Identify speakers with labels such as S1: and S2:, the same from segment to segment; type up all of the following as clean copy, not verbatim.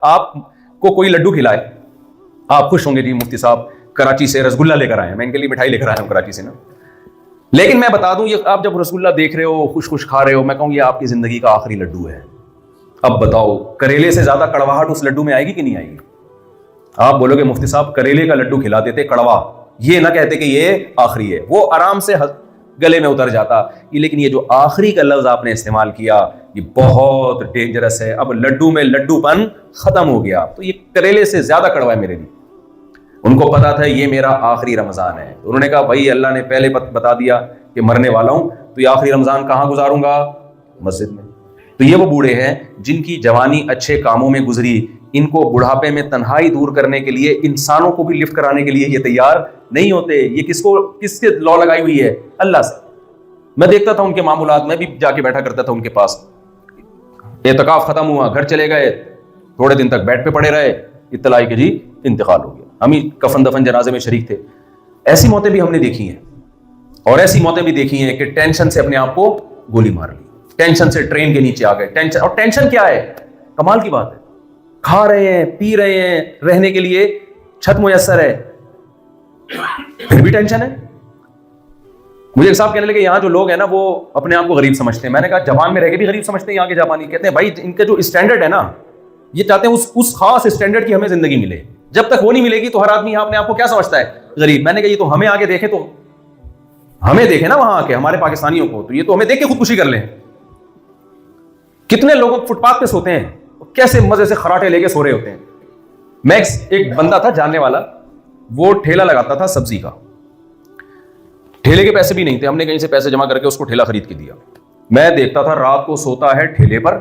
S1: آپ کو کوئی لڈو کھلائے, آپ خوش ہوں گے جی مفتی صاحب کراچی سے رسگلہ لے کر آئے ہیں, میں ان کے لیے مٹھائی لے کر آیا ہوں کراچی سے نا. لیکن میں بتا دوں یہ آپ جب رسگلہ دیکھ رہے ہو خوش خوش کھا رہے ہو, میں کہوں یہ آپ کی زندگی کا آخری لڈو ہے. اب بتاؤ کریلے سے زیادہ کڑواہٹ اس لڈو میں آئے گی کہ نہیں آئے گی؟ آپ بولو گے مفتی صاحب کریلے کا لڈو کھلا دیتے کڑوا, یہ نہ کہتے کہ یہ آخری ہے, وہ آرام سے گلے میں اتر جاتا. لیکن یہ جو آخری کا لفظ آپ نے استعمال کیا یہ بہت ڈینجرس ہے. اب لڈو میں لڈو پن ختم ہو گیا, تو یہ کریلے سے زیادہ کڑوا ہے میرے لیے. ان کو پتا تھا یہ میرا آخری رمضان ہے, انہوں نے کہا بھائی اللہ نے پہلے بتا دیا کہ مرنے والا ہوں, تو یہ آخری رمضان کہاں گزاروں گا؟ مسجد میں. تو یہ وہ بوڑھے ہیں جن کی جوانی اچھے کاموں میں گزری, ان کو بڑھاپے میں تنہائی دور کرنے کے لیے, انسانوں کو بھی لفٹ کرانے کے لیے یہ تیار نہیں ہوتے. یہ کس کے لا لگائی ہوئی ہے؟ اللہ سے. میں دیکھتا تھا ان کے معاملات, میں بھی جا کے بیٹھا کرتا تھا ان کے پاس. اعتکاف ختم ہوا, گھر چلے گئے, تھوڑے دن تک بیڈ پہ پڑے رہے, اطلاع آئی کہ جی انتقال ہو گیا. ہم ہی کفن دفن جنازے میں شریک تھے. ایسی موتیں بھی ہم نے دیکھی ہیں, اور ایسی موتیں بھی دیکھی ہیں کہ ٹینشن سے اپنے آپ کو گولی مار لی, ٹینشن سے ٹرین کے نیچے آ گئے. ٹینشن, اور ٹینشن کیا ہے؟ کمال کی بات ہے, کھا رہے ہیں پی رہے ہیں, رہنے کے لیے چھت میسر ہے, پھر بھی ٹینشن ہے. مجھے ایک صاحب کہنے لگے یہاں جو لوگ ہیں نا وہ اپنے آپ کو غریب سمجھتے ہیں. میں نے کہا جاپان میں رہ کے بھی غریب سمجھتے ہیں یہاں کے جاپانی؟ کہتے ہیں بھائی ان کا جو اسٹینڈرڈ ہے نا, یہ چاہتے ہیں اس خاص اسٹینڈرڈ کی ہمیں زندگی ملے. جب تک وہ نہیں ملے گی تو ہر آدمی اپنے آپ کو کیا سمجھتا ہے؟ غریب. میں نے کہا یہ تو ہمیں آگے دیکھے, تو ہمیں دیکھے نا وہاں کے ہمارے پاکستانیوں کو, تو یہ تو ہمیں دیکھ کے خودکشی کر لیں. کتنے لوگ فٹ پاتھ پہ سوتے ہیں, کیسے مزے سے خراٹے لے کے سو رہے ہوتے ہیں. میں ایک بندہ تھا جاننے والا, وہ ٹھیلا لگاتا تھا سبزی کا. ٹھیلے کے پیسے بھی نہیں تھے, ہم نے کہیں سے پیسے جمع کر کے اس کو ٹھیلا خرید کے دیا. میں دیکھتا تھا رات کو سوتا ہے ٹھیلے پر,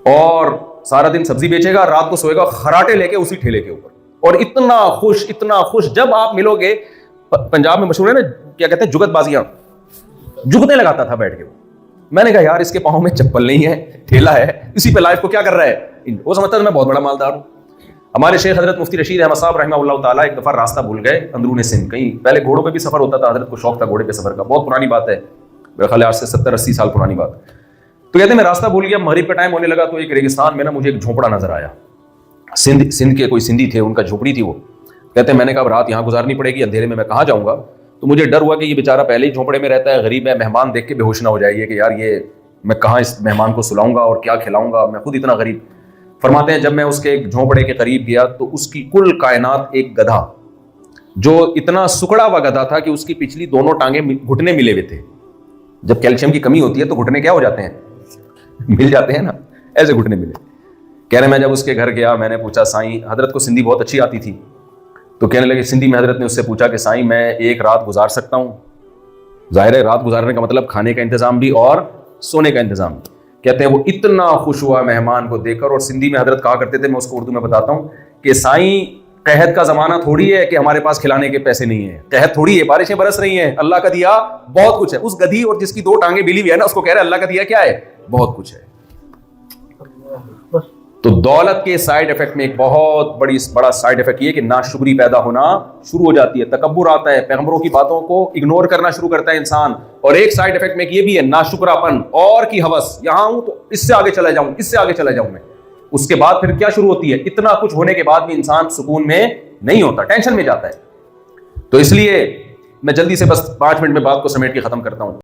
S1: اور سارا دن سبزی بیچے گا, رات کو سوئے گا خراٹے لے کے اسی ٹھیلے کے اوپر, اور اتنا خوش. جب آپ ملو گے, پنجاب میں مشہور ہے نا کیا کہتے ہیں جگت بازیاں, جگتیں لگاتا تھا بیٹھ کے. میں نے کہا یار اس کے پاؤں میں چپل نہیں ہے, ٹھیلا ہے, اسی پہ لائف کو کیا کر رہا ہے. وہ سمجھتا تھا میں بہت بڑا مالدار ہوں. ہمارے شیخ حضرت مفتی رشید احمد صاحب رحمہ اللہ تعالیٰ ایک دفعہ راستہ بھول گئے اندرون سندھ. کہیں پہلے گھوڑوں پہ بھی سفر ہوتا تھا, حضرت کو شوق تھا گھوڑے پہ سفر کا, بہت پرانی بات ہے, میرے خیال آج سے 70-80 سال پرانی بات. تو کہتے ہیں میں راستہ بھول گیا, مغرب کا ٹائم ہونے لگا, تو ایک ریگستان میں نا مجھے ایک جھونپڑا نظر آیا. سندھ کے کوئی سندھی تھے, ان کا جھونپڑی تھی وہ. کہتے ہیں میں نے کہا رات یہاں گزارنی پڑے گی, اندھیرے میں کہاں جاؤں گا. تو مجھے ڈر ہوا کہ یہ بیچارہ پہلے ہی جھونپڑے میں رہتا ہے, غریب ہے, مہمان دیکھ کے بے ہوش نہ ہو جائے کہ یار یہ میں کہاں اس مہمان کو سلاؤں گا اور کیا کھلاؤں گا, میں خود اتنا غریب. فرماتے ہیں جب میں اس کے ایک جھونپڑے کے قریب گیا تو اس کی کل کائنات ایک گدھا, جو اتنا سکڑا ہوا گدھا تھا کہ اس کی پچھلی دونوں ٹانگیں گھٹنے ملے ہوئے تھے. جب کیلشیم کی کمی ہوتی ہے تو گھٹنے کیا ہو جاتے ہیں, مل جاتے ہیں نا, ایسے گھٹنے ملے. کہہ رہے میں جب اس کے گھر گیا, میں نے پوچھا سائیں, حضرت کو سندھی بہت اچھی آتی تھی, تو کہنے لگے سندھی میں حضرت نے اس سے پوچھا کہ سائیں میں ایک رات گزار سکتا ہوں؟ ظاہر ہے رات گزارنے کا مطلب کھانے کا انتظام بھی اور سونے کا انتظام بھی. کہتے ہیں وہ اتنا خوش ہوا مہمان کو دیکھ کر, اور سندھی میں حضرت کہا کرتے تھے, میں اس کو اردو میں بتاتا ہوں کہ سائیں قحط کا زمانہ تھوڑی ہے کہ ہمارے پاس کھلانے کے پیسے نہیں ہیں, قحط تھوڑی ہے, بارشیں برس رہی ہیں, اللہ کا دیا بہت کچھ ہے. اس گدھی اور جس کی 2 ٹانگیں ملی ہوئی ہے نا, اس کو کہہ رہے اللہ کا دیا کیا ہے, بہت کچھ ہے. تو دولت کے سائیڈ افیکٹ میں ایک بہت بڑا سائیڈ افیکٹ یہ کہ ناشکری پیدا ہونا شروع ہو جاتی ہے, تکبر آتا ہے, پیغمبروں کی باتوں کو اگنور کرنا شروع کرتا ہے انسان. اور ایک سائیڈ افیکٹ میں یہ بھی ہے ناشکراپن اور کی ہوس, یہاں ہوں تو اس سے آگے چلا جاؤں, اس سے آگے چلا جاؤں میں. اس کے بعد پھر کیا شروع ہوتی ہے, اتنا کچھ ہونے کے بعد بھی انسان سکون میں نہیں ہوتا, ٹینشن میں جاتا ہے. تو اس لیے میں جلدی سے بس 5 منٹ میں بات کو سمیٹ کے ختم کرتا ہوں.